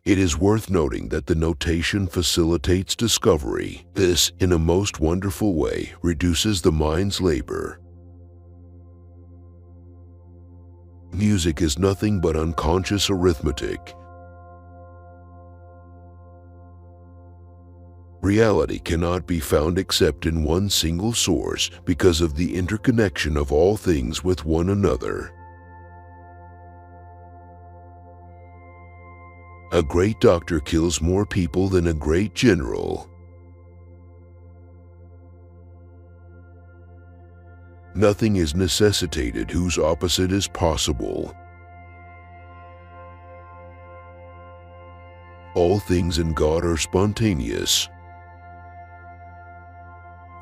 It is worth noting that the notation facilitates discovery. This, in a most wonderful way, reduces the mind's labor. Music is nothing but unconscious arithmetic. Reality cannot be found except in one single source because of the interconnection of all things with one another. A great doctor kills more people than a great general. Nothing is necessitated whose opposite is possible. All things in God are spontaneous.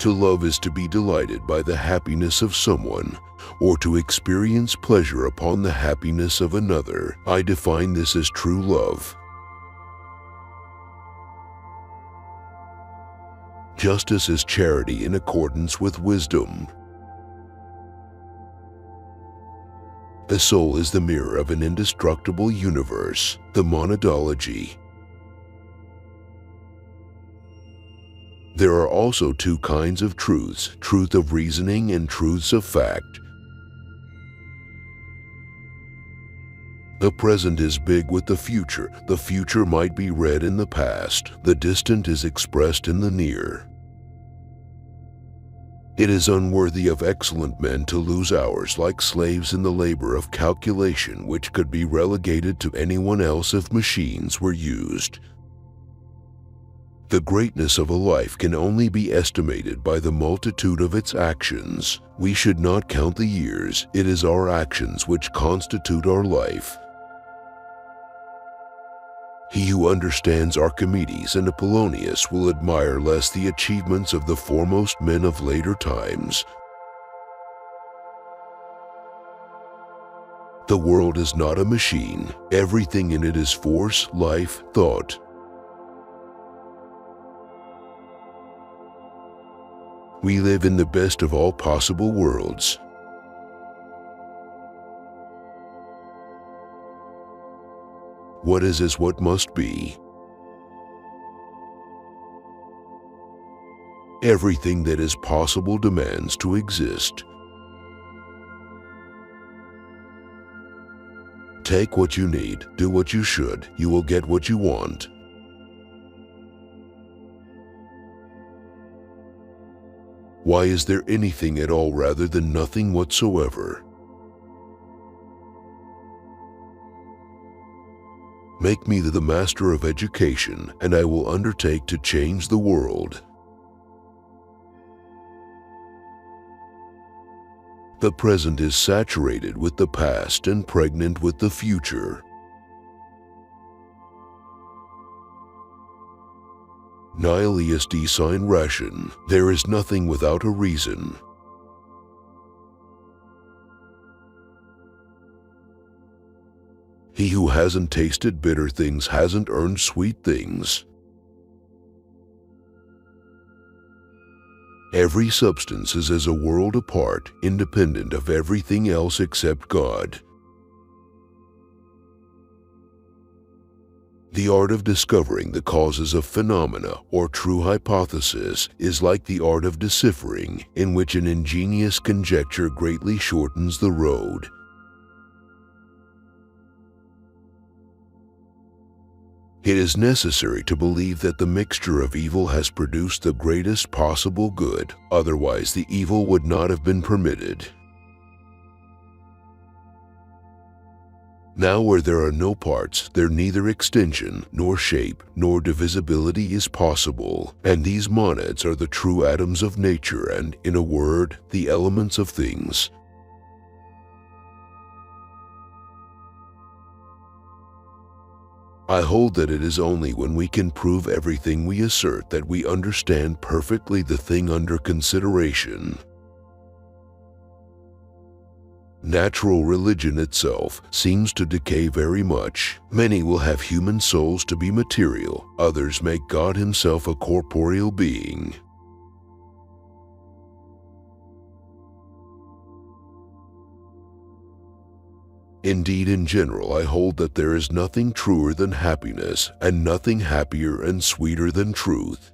To love is to be delighted by the happiness of someone, or to experience pleasure upon the happiness of another. I define this as true love. Justice is charity in accordance with wisdom. The soul is the mirror of an indestructible universe, the monadology. There are also two kinds of truths, truth of reasoning and truths of fact. The present is big with the future might be read in the past, the distant is expressed in the near. It is unworthy of excellent men to lose hours like slaves in the labor of calculation which could be relegated to anyone else if machines were used. The greatness of a life can only be estimated by the multitude of its actions. We should not count the years, it is our actions which constitute our life. He who understands Archimedes and Apollonius will admire less the achievements of the foremost men of later times. The world is not a machine. Everything in it is force, life, thought. We live in the best of all possible worlds. What is what must be. Everything that is possible demands to exist. Take what you need, do what you should, you will get what you want. Why is there anything at all rather than nothing whatsoever? Make me the master of education, and I will undertake to change the world. The present is saturated with the past and pregnant with the future. Nihil est sine ration. There is nothing without a reason. He who hasn't tasted bitter things hasn't earned sweet things. Every substance is as a world apart, independent of everything else except God. The art of discovering the causes of phenomena or true hypothesis is like the art of deciphering, in which an ingenious conjecture greatly shortens the road. It is necessary to believe that the mixture of evil has produced the greatest possible good, otherwise the evil would not have been permitted. Now where there are no parts, there neither extension, nor shape, nor divisibility is possible, and these monads are the true atoms of nature and, in a word, the elements of things. I hold that it is only when we can prove everything we assert that we understand perfectly the thing under consideration. Natural religion itself seems to decay very much. Many will have human souls to be material, others make God himself a corporeal being. Indeed, in general, I hold that there is nothing truer than happiness, and nothing happier and sweeter than truth.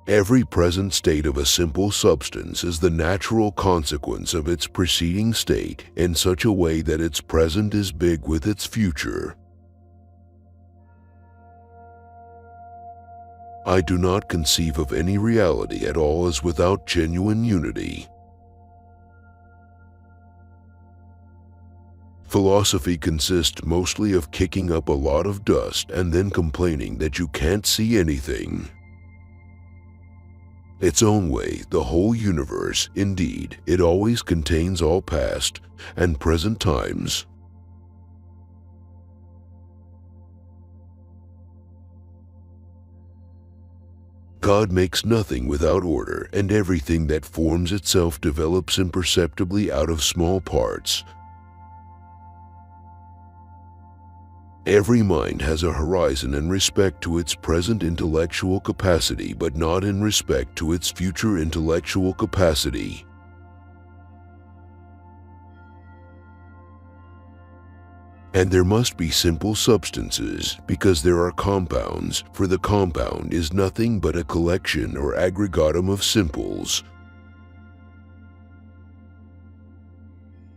Every present state of a simple substance is the natural consequence of its preceding state in such a way that its present is big with its future. I do not conceive of any reality at all as without genuine unity. Philosophy consists mostly of kicking up a lot of dust and then complaining that you can't see anything. Its own way, the whole universe, indeed, it always contains all past and present times. God makes nothing without order, and everything that forms itself develops imperceptibly out of small parts. Every mind has a horizon in respect to its present intellectual capacity, but not in respect to its future intellectual capacity. And there must be simple substances, because there are compounds, for the compound is nothing but a collection or aggregatum of simples.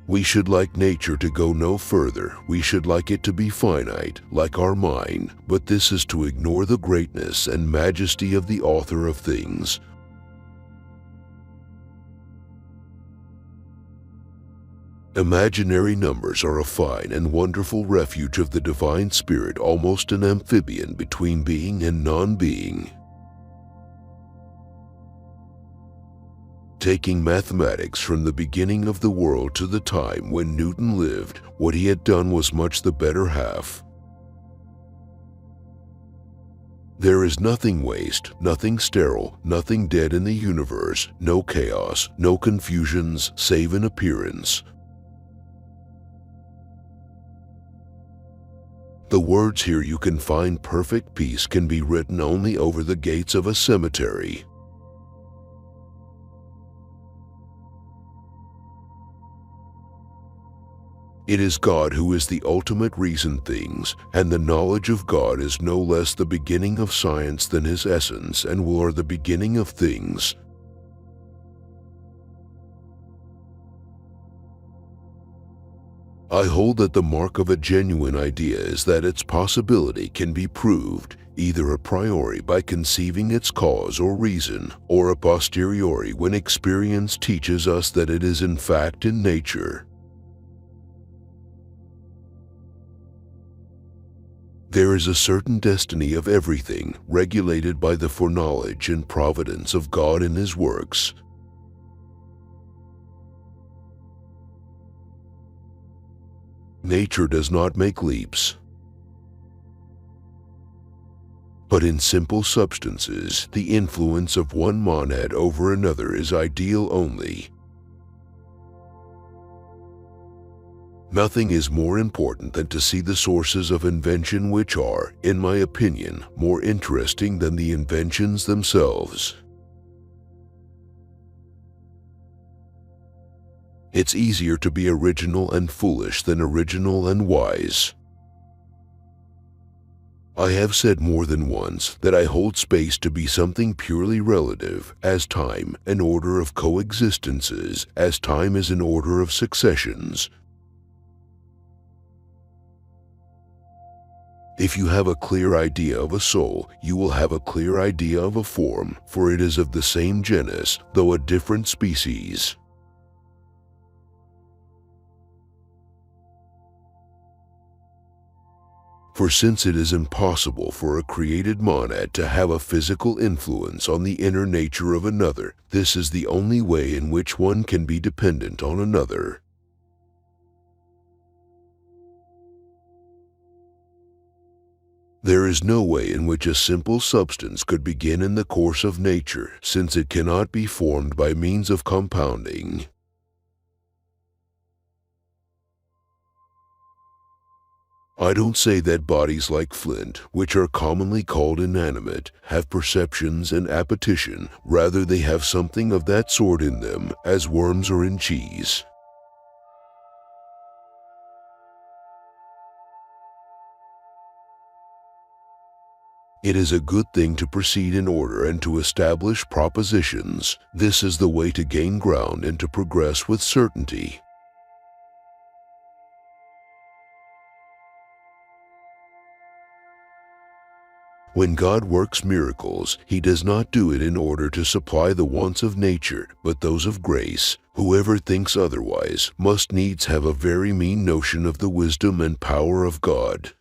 We should like nature to go no further. We should like it to be finite, like our mind, but this is to ignore the greatness and majesty of the author of things. Imaginary numbers are a fine and wonderful refuge of the divine spirit, almost an amphibian between being and non-being. Taking mathematics from the beginning of the world to the time when Newton lived, what he had done was much the better half. There is nothing waste, nothing sterile, nothing dead in the universe, no chaos, no confusions, save in appearance. The words "here you can find perfect peace" can be written only over the gates of a cemetery. It is God who is the ultimate reason things, and the knowledge of God is no less the beginning of science than his essence, and will are the beginning of things. I hold that the mark of a genuine idea is that its possibility can be proved, either a priori by conceiving its cause or reason, or a posteriori when experience teaches us that it is in fact in nature. There is a certain destiny of everything, regulated by the foreknowledge and providence of God in his works. Nature does not make leaps. But in simple substances, the influence of one monad over another is ideal only. Nothing is more important than to see the sources of invention, which are, in my opinion, more interesting than the inventions themselves. It's easier to be original and foolish than original and wise. I have said more than once that I hold space to be something purely relative, as time an order of coexistences, as time is an order of successions. If you have a clear idea of a soul, you will have a clear idea of a form, for it is of the same genus, though a different species. For since it is impossible for a created monad to have a physical influence on the inner nature of another, this is the only way in which one can be dependent on another. There is no way in which a simple substance could begin in the course of nature, since it cannot be formed by means of compounding. I don't say that bodies like flint, which are commonly called inanimate, have perceptions and appetition. Rather, they have something of that sort in them, as worms or in cheese. It is a good thing to proceed in order and to establish propositions. This is the way to gain ground and to progress with certainty. When God works miracles, He does not do it in order to supply the wants of nature, but those of grace. Whoever thinks otherwise must needs have a very mean notion of the wisdom and power of God.